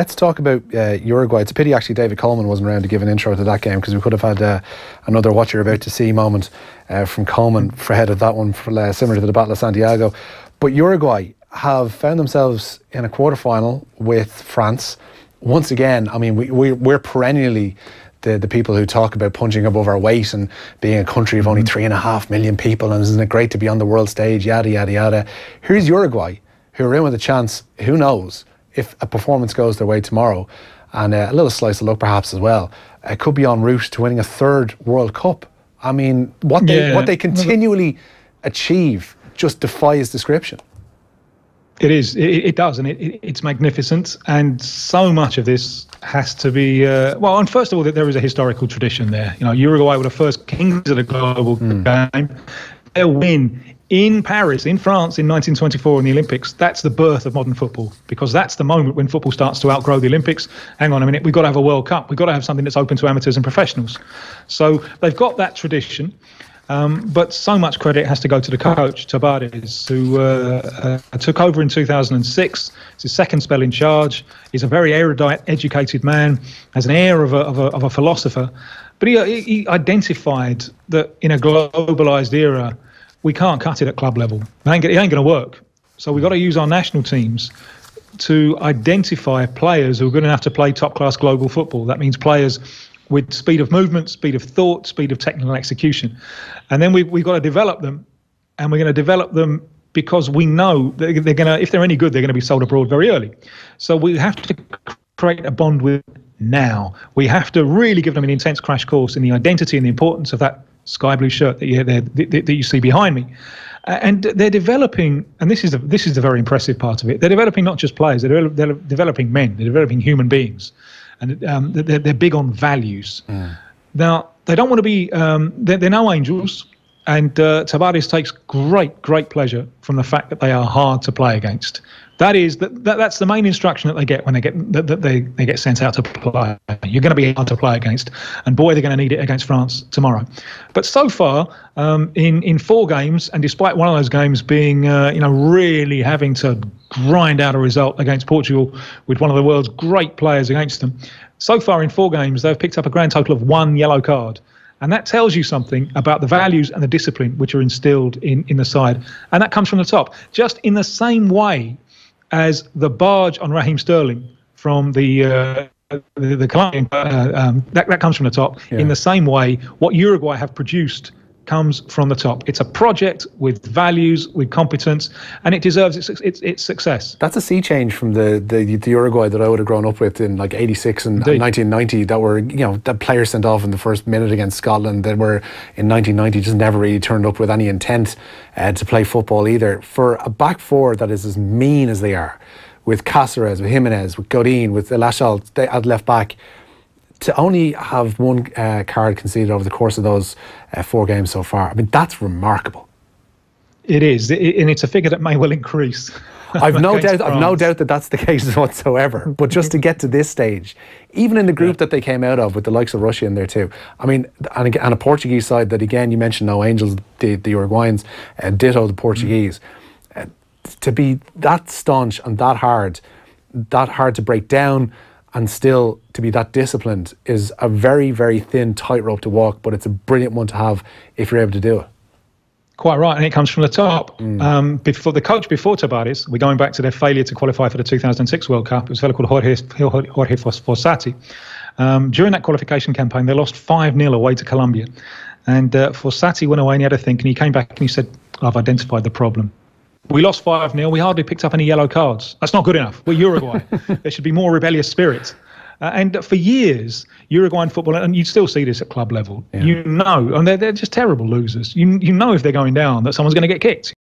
Let's talk about Uruguay. It's a pity actually David Coleman wasn't around to give an intro to that game, because we could have had another what you're about to see moment from Coleman for ahead of that one, similar to the Battle of Santiago. But Uruguay have found themselves in a quarter-final with France. Once again, I mean, we're perennially the people who talk about punching above our weight and being a country of only 3.5 million people, and isn't it great to be on the world stage, yada, yada, yada. Here's Uruguay, who are in with a chance, who knows, if a performance goes their way tomorrow, and a little slice of luck perhaps as well, could be en route to winning a third World Cup. I mean, what they continually achieve just defies description. It is. It does, and it's magnificent. And so much of this has to be well. And first of all, there is a historical tradition there. You know, Uruguay were the first kings of the global game. Their win in Paris, in France, in 1924 in the Olympics, that's the birth of modern football, because that's the moment when football starts to outgrow the Olympics. Hang on a minute, we've got to have a World Cup. We've got to have something that's open to amateurs and professionals. So they've got that tradition. But so much credit has to go to the coach, Tabárez, who took over in 2006. It's his second spell in charge. He's a very erudite, educated man, has an air of a philosopher. But he identified that in a globalised era, we can't cut it at club level. It ain't going to work. So we've got to use our national teams to identify players who are good enough to play top-class global football. That means players with speed of movement, speed of thought, speed of technical execution. And then we've got to develop them, and we're going to develop them because we know that they're going to, if they're any good, they're going to be sold abroad very early. So we have to create a bond with now. We have to really give them an intense crash course in the identity and the importance of that sky blue shirt that you see behind me. And they're developing, and this is the very impressive part of it, they're developing not just players, they're developing men, they're developing human beings. And they're big on values. Now, they don't want to be, they're no angels, and Tabárez takes great pleasure from the fact that they are hard to play against. That's the main instruction that they get when they get sent out to play. You're going to be hard to play against, and boy, they're going to need it against France tomorrow. But so far, in 4 games, and despite one of those games being really having to grind out a result against Portugal with one of the world's great players against them, so far in 4 games they've picked up a grand total of 1 yellow card. And that tells you something about the values and the discipline which are instilled in the side. And that comes from the top. Just in the same way as the barge on Raheem Sterling from the Colombian, that comes from the top. Yeah. In the same way, what Uruguay have produced comes from the top. It's a project with values, with competence, and it deserves its success. That's a sea change from the Uruguay that I would have grown up with in like '86 and 1990. That were, the players sent off in the first minute against Scotland. That were in 1990 just never really turned up with any intent to play football either. For a back four that is as mean as they are, with Cáceres, with Jimenez, with Godin, with Lachal at left back, to only have 1 card conceded over the course of those 4 games so far, I mean, that's remarkable. It is, and it's a figure that may well increase. I've no doubt that that's the case whatsoever. But just to get to this stage, even in the group that they came out of, with the likes of Russia in there too, I mean, and a Portuguese side that, again, you mentioned no angels, the Uruguayans, ditto the Portuguese. To be that staunch and that hard to break down, and still to be that disciplined, is a very, very thin tightrope to walk, but it's a brilliant one to have if you're able to do it. Quite right, and it comes from the top. Before the coach before Tabárez, we're going back to their failure to qualify for the 2006 World Cup. It was a fellow called Jorge Fossati. During that qualification campaign, they lost 5-0 away to Colombia. And Fossati went away and he had a think, and he came back and he said, I've identified the problem. We lost 5-0. We hardly picked up any yellow cards. That's not good enough. We're Uruguay. There should be more rebellious spirit. And for years, Uruguayan football, and you still see this at club level, and they're just terrible losers. You know if they're going down that someone's going to get kicked.